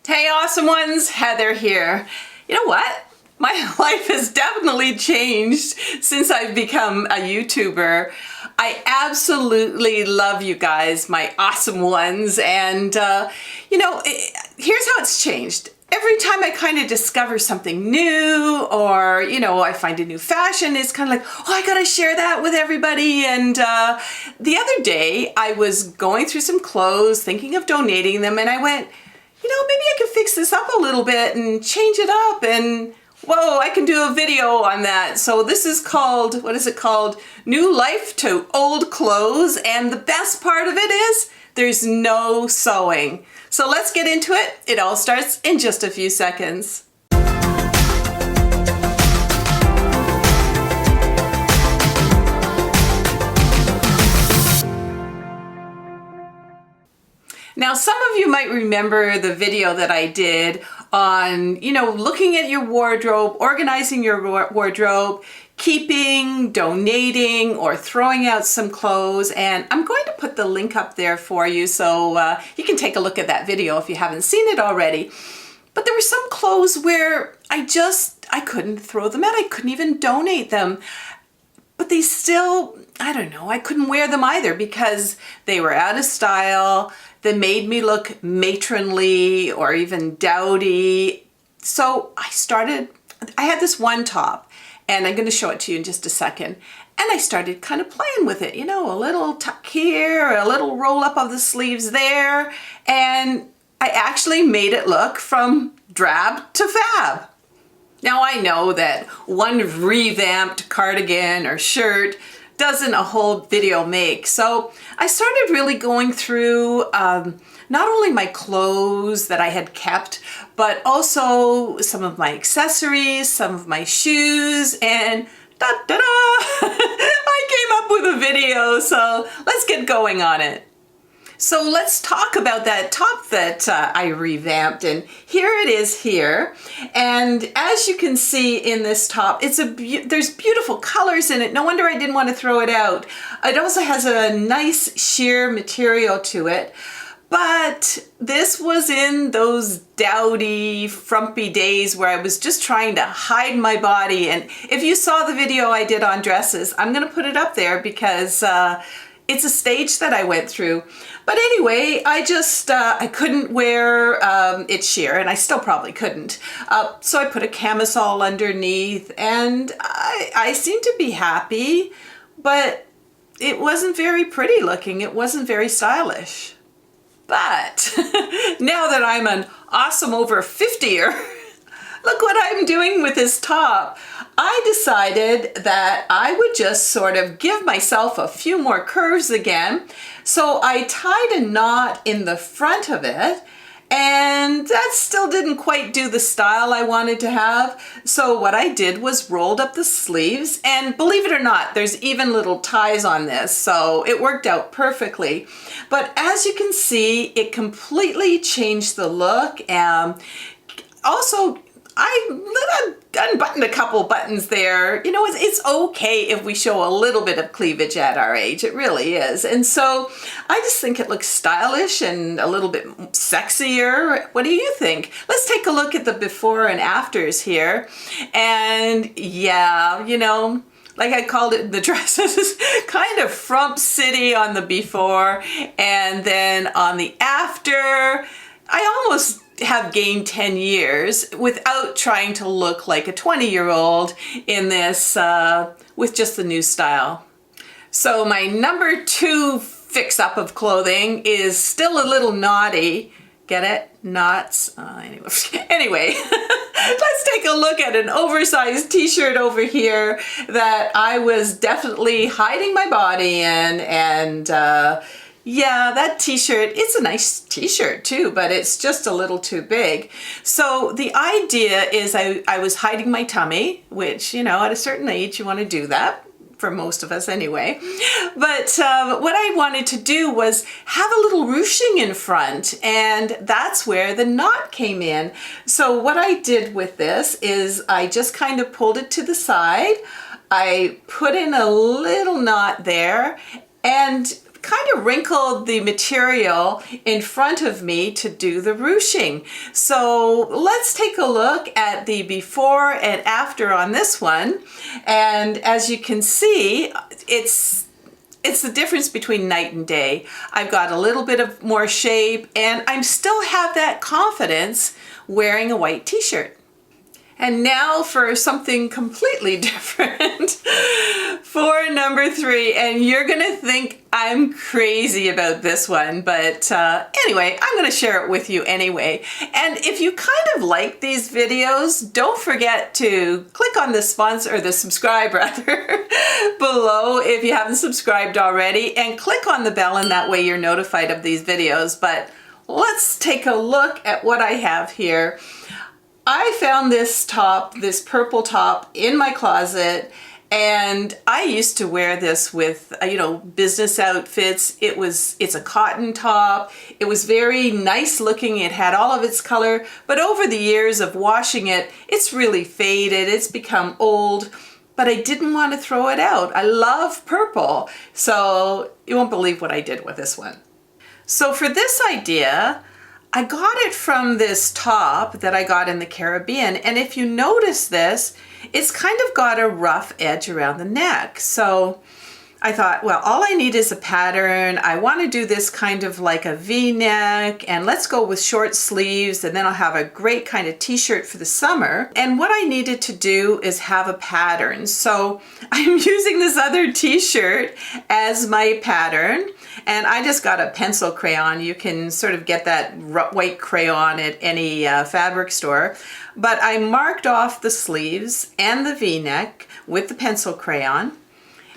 Hey awesome ones, Heather here. You know what? My life has definitely changed since I've become a YouTuber. I absolutely love you guys, my awesome ones, and here's how it's changed. Every time I kind of discover something new or, I find a new fashion, it's kind of like, oh, I gotta share that with everybody. And the other day I was going through some clothes, thinking of donating them, and I went, maybe I can fix this up a little bit and change it up, and whoa, I can do a video on that. So this is called, what is it called? New Life to Old Clothes. And the best part of it is there's no sewing. So let's get into it. It all starts in just a few seconds. Now, some of you might remember the video that I did on, looking at your wardrobe, organizing your wardrobe, keeping, donating, or throwing out some clothes. And I'm going to put the link up there for you so you can take a look at that video if you haven't seen it already. But there were some clothes where I couldn't throw them out. I couldn't even donate them. But they still, I couldn't wear them either because they were out of style. They made me look matronly or even dowdy. So I had this one top, and I'm going to show it to you in just a second. And I started kind of playing with it, a little tuck here, a little roll up of the sleeves there. And I actually made it look from drab to fab. Now I know that one revamped cardigan or shirt doesn't a whole video make. So I started really going through not only my clothes that I had kept, but also some of my accessories, some of my shoes, and da-da-da! I came up with a video, so let's get going on it. So let's talk about that top that I revamped, and here it is here. And as you can see in this top, there's beautiful colors in it. No wonder I didn't want to throw it out. It also has a nice sheer material to it. But this was in those dowdy, frumpy days where I was just trying to hide my body. And if you saw the video I did on dresses, I'm going to put it up there because it's a stage that I went through. But anyway, I couldn't wear it sheer, and I still probably couldn't. So I put a camisole underneath, and I seemed to be happy, but it wasn't very pretty looking. It wasn't very stylish. But now that I'm an awesome over 50er, look what I'm doing with this top. I decided that I would just sort of give myself a few more curves again. So I tied a knot in the front of it, and that still didn't quite do the style I wanted to have. So what I did was rolled up the sleeves, and believe it or not, there's even little ties on this, so it worked out perfectly. But as you can see, it completely changed the look. Also, I unbuttoned a couple buttons there. It's okay if we show a little bit of cleavage at our age. It really is. And so I just think it looks stylish and a little bit sexier. What do you think? Let's take a look at the before and afters here. And yeah, like I called it, the dresses kind of frump city on the before, and then on the after, I almost have gained 10 years without trying to look like a 20-year-old in this with just the new style. So my number 2 fix-up of clothing is still a little naughty. Get it? Knots? Anyway, let's take a look at an oversized t-shirt over here that I was definitely hiding my body in, and yeah, that t-shirt, it's a nice t-shirt too, but it's just a little too big. So the idea is I was hiding my tummy, which, at a certain age you want to do that, for most of us anyway. But what I wanted to do was have a little ruching in front, and that's where the knot came in. So what I did with this is I just kind of pulled it to the side. I put in a little knot there, and kind of wrinkled the material in front of me to do the ruching. So let's take a look at the before and after on this one. And as you can see, it's the difference between night and day. I've got a little bit of more shape, and I still have that confidence wearing a white t-shirt. And now for something completely different for number 3. And you're gonna think I'm crazy about this one, but anyway, I'm gonna share it with you anyway. And if you kind of like these videos, don't forget to click on the sponsor, or the subscribe rather, below if you haven't subscribed already, and click on the bell, and that way you're notified of these videos. But let's take a look at what I have here. I found this top, this purple top, in my closet, and I used to wear this with, business outfits. It's a cotton top. It was very nice looking. It had all of its color, but over the years of washing it, it's really faded. It's become old, but I didn't want to throw it out. I love purple, so you won't believe what I did with this one. So for this idea, I got it from this top that I got in the Caribbean, and if you notice this, it's kind of got a rough edge around the neck. So I thought, well, all I need is a pattern. I want to do this kind of like a V-neck, and let's go with short sleeves, and then I'll have a great kind of t-shirt for the summer. And what I needed to do is have a pattern. So I'm using this other t-shirt as my pattern, and I just got a pencil crayon. You can sort of get that white crayon at any fabric store. But I marked off the sleeves and the V-neck with the pencil crayon.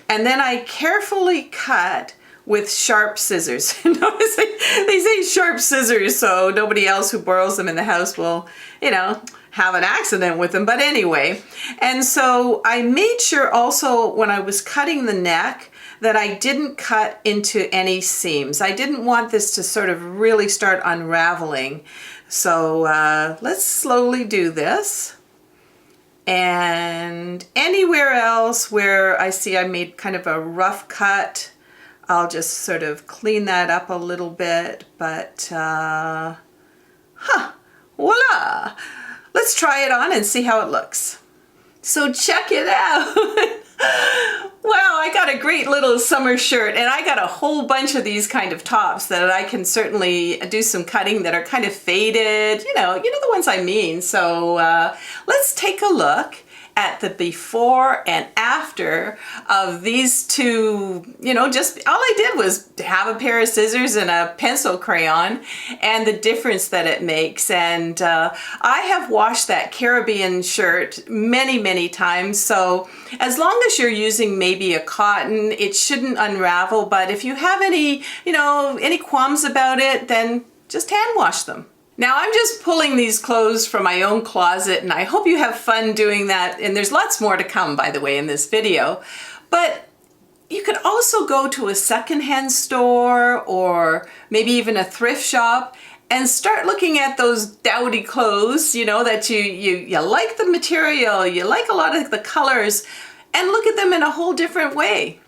And then I carefully cut with sharp scissors. Notice they say sharp scissors, so nobody else who borrows them in the house will, have an accident with them. But anyway, and so I made sure also when I was cutting the neck that I didn't cut into any seams. I didn't want this to sort of really start unraveling. So let's slowly do this. And anywhere else where I see I made kind of a rough cut, I'll just sort of clean that up a little bit. But voila! Let's try it on and see how it looks. So check it out. Wow, I got a great little summer shirt, and I got a whole bunch of these kind of tops that I can certainly do some cutting that are kind of faded, you know the ones I mean. So let's take a look at the before and after of these two, just all I did was have a pair of scissors and a pencil crayon, and the difference that it makes. And I have washed that Caribbean shirt many, many times. So as long as you're using maybe a cotton, it shouldn't unravel. But if you have any, any qualms about it, then just hand wash them. Now I'm just pulling these clothes from my own closet, and I hope you have fun doing that. And there's lots more to come, by the way, in this video. But you could also go to a secondhand store or maybe even a thrift shop and start looking at those dowdy clothes, that you like the material, you like a lot of the colors, and look at them in a whole different way.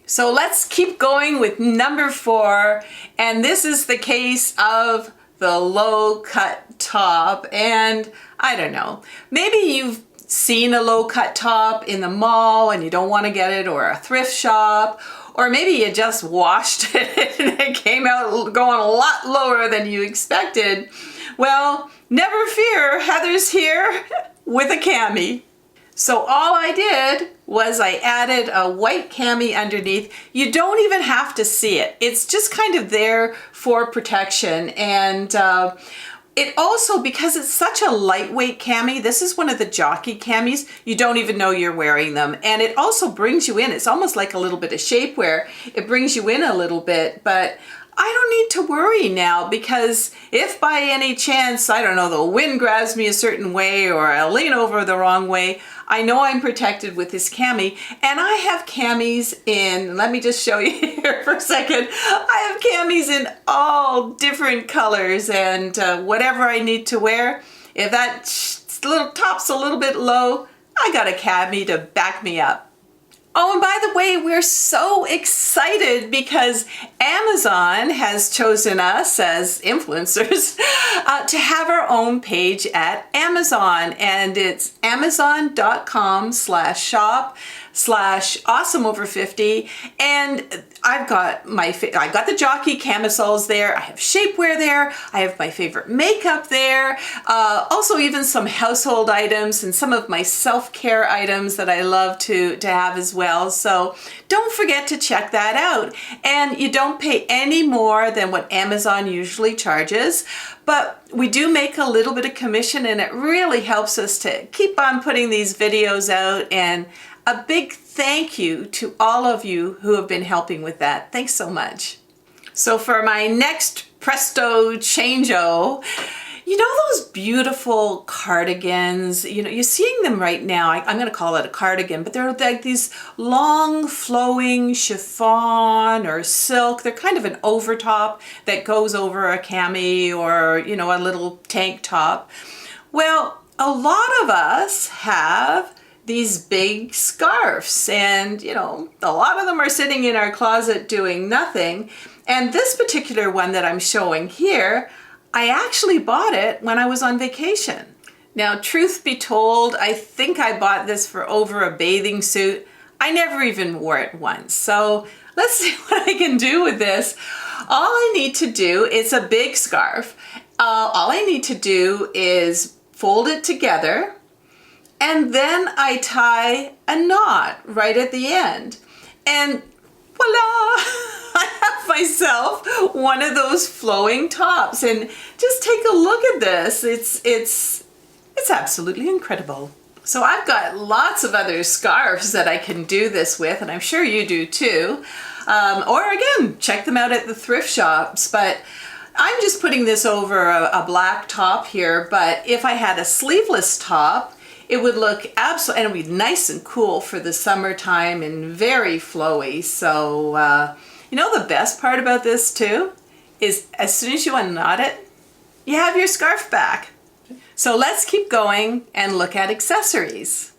So let's keep going with number 4, and this is the case of the low cut top. And I don't know, maybe you've seen a low cut top in the mall and you don't want to get it, or a thrift shop, or maybe you just washed it and it came out going a lot lower than you expected. Well, never fear, Heather's here with a cami. So all I did was I added a white cami underneath. You don't even have to see it. It's just kind of there for protection. And it also, because it's such a lightweight cami, this is one of the jockey camis, you don't even know you're wearing them. And it also brings you in. It's almost like a little bit of shapewear. It brings you in a little bit, but I don't need to worry now, because if by any chance, I don't know, the wind grabs me a certain way or I lean over the wrong way, I know I'm protected with this cami. And I have camis in, let me just show you here for a second. I have camis in all different colors, and whatever I need to wear, if that little top's a little bit low, I got a cami to back me up. Oh, and by the way, we're so excited because Amazon has chosen us as influencers to have our own page at Amazon, and it's amazon.com/shop/awesomeover50. And I've got the jockey camisoles there. I have shapewear there. I have my favorite makeup there. Also, even some household items and some of my self-care items that I love to have as well. So don't forget to check that out. And you don't pay any more than what Amazon usually charges, but we do make a little bit of commission, and it really helps us to keep on putting these videos out. And a big thank you to all of you who have been helping with that. Thanks so much. So for my next presto changeo, you know those beautiful cardigans, you're seeing them right now. I'm going to call it a cardigan, but they're like these long flowing chiffon or silk. They're kind of an overtop that goes over a cami or, a little tank top. Well, a lot of us have these big scarves, and a lot of them are sitting in our closet doing nothing. And this particular one that I'm showing here, I actually bought it when I was on vacation. Now, truth be told, I think I bought this for over a bathing suit. I never even wore it once. So let's see what I can do with this. All I need to do, it's a big scarf. All I need to do is fold it together, and then I tie a knot right at the end. And voila! I have myself one of those flowing tops, and just take a look at this. It's absolutely incredible. So I've got lots of other scarves that I can do this with, and I'm sure you do too. Or again, check them out at the thrift shops. But I'm just putting this over a black top here, but if I had a sleeveless top, it would look absolutely, and it would be nice and cool for the summertime and very flowy. So, the best part about this too is as soon as you unknot it, you have your scarf back. So let's keep going and look at accessories.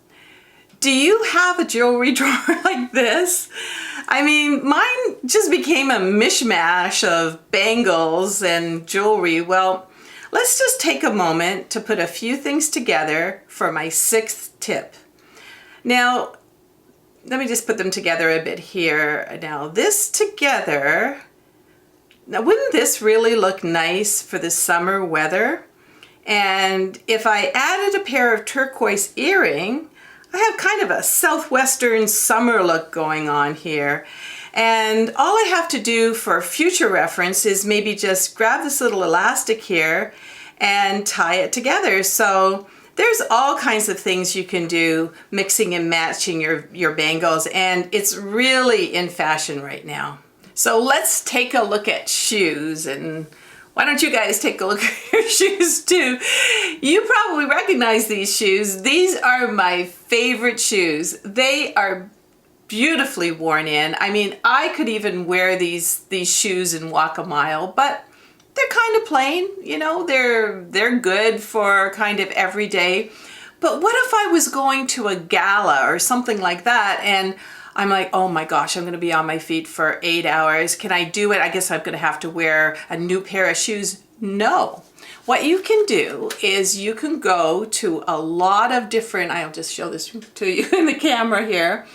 Do you have a jewelry drawer like this? I mean, mine just became a mishmash of bangles and jewelry. Well, let's just take a moment to put a few things together for my 6th tip. Now, let me just put them together a bit here. Now, this together, now wouldn't this really look nice for the summer weather? And if I added a pair of turquoise earring, I have kind of a southwestern summer look going on here. And all I have to do for future reference is maybe just grab this little elastic here and tie it together. So there's all kinds of things you can do mixing and matching your bangles, and it's really in fashion right now. So let's take a look at shoes, and why don't you guys take a look at your shoes too? You probably recognize these shoes. These are my favorite shoes. They are beautifully worn in. I mean, I could even wear these shoes and walk a mile, but they're kind of plain, they're good for kind of every day. But what if I was going to a gala or something like that, and I'm like, oh my gosh, I'm going to be on my feet for 8 hours. Can I do it? I guess I'm going to have to wear a new pair of shoes. No. What you can do is you can go to a lot of different, I'll just show this to you in the camera here.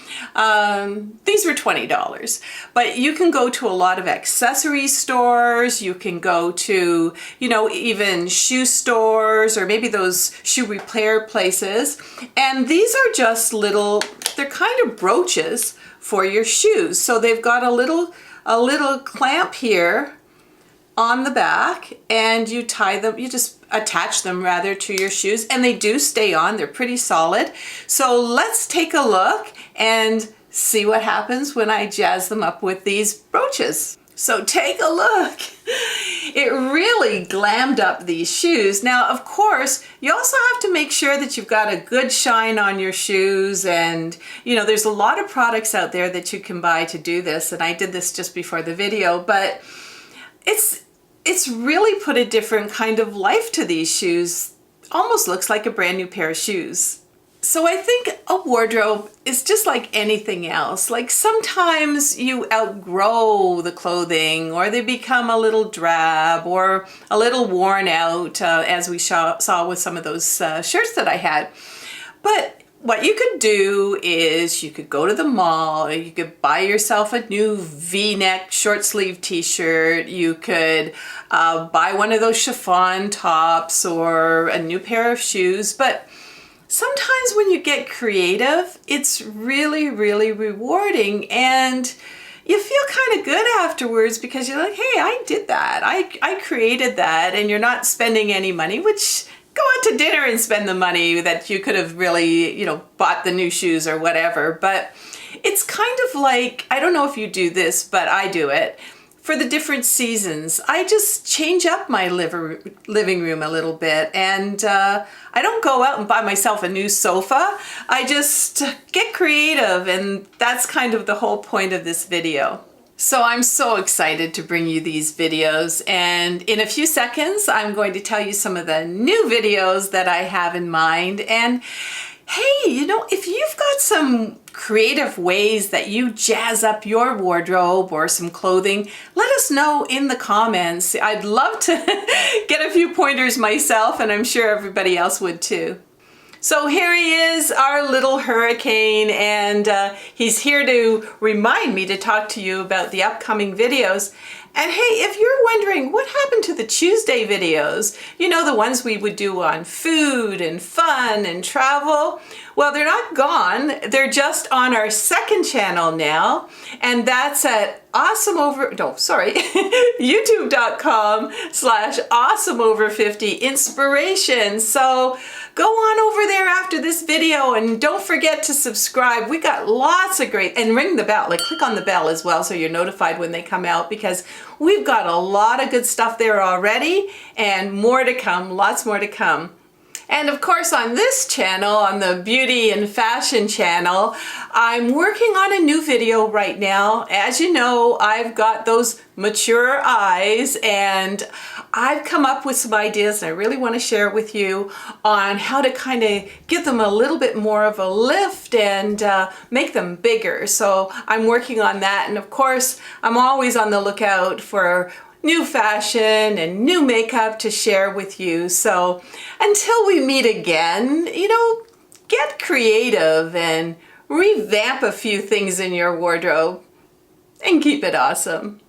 These were $20, but you can go to a lot of accessory stores. You can go to, even shoe stores or maybe those shoe repair places. And these are just they're kind of brooches for your shoes. So they've got a little clamp here on the back, and you just attach them rather to your shoes, and they do stay on. They're pretty solid. So let's take a look and see what happens when I jazz them up with these brooches. So take a look. It really glammed up these shoes. Now, of course, you also have to make sure that you've got a good shine on your shoes, and there's a lot of products out there that you can buy to do this, and I did this just before the video, but it's really put a different kind of life to these shoes. Almost looks like a brand new pair of shoes. So I think a wardrobe is just like anything else. Like sometimes you outgrow the clothing, or they become a little drab or a little worn out, as we saw with some of those shirts that I had. But what you could do is you could go to the mall, you could buy yourself a new V-neck short sleeve t-shirt, you could buy one of those chiffon tops or a new pair of shoes. But sometimes when you get creative, it's really, really rewarding, and you feel kind of good afterwards because you're like, hey, I did that. I created that, and you're not spending any money, which go out to dinner and spend the money that you could have really, bought the new shoes or whatever. But it's kind of like, I don't know if you do this, but I do it. For the different seasons, I just change up my living room a little bit, and I don't go out and buy myself a new sofa. I just get creative, and that's kind of the whole point of this video. So I'm so excited to bring you these videos, and in a few seconds I'm going to tell you some of the new videos that I have in mind. And hey, if you've got some creative ways that you jazz up your wardrobe or some clothing, let us know in the comments. I'd love to get a few pointers myself, and I'm sure everybody else would too. So here he is, our little hurricane, and he's here to remind me to talk to you about the upcoming videos. And hey, if you're wondering what happened to the Tuesday videos, the ones we would do on food and fun and travel, well, they're not gone. They're just on our second channel now, and that's at youtube.com/awesomeover50inspiration. So go on over there after this video, and don't forget to subscribe. We got lots of great, and ring the bell, click on the bell as well so you're notified when they come out, because we've got a lot of good stuff there already, and more to come, lots more to come. And of course, on this channel, on the beauty and fashion channel, I'm working on a new video right now. As you know, I've got those mature eyes, and I've come up with some ideas, and I really want to share with you on how to kind of give them a little bit more of a lift and make them bigger. So I'm working on that, and of course, I'm always on the lookout for new fashion and new makeup to share with you. So until we meet again, get creative and revamp a few things in your wardrobe and keep it awesome.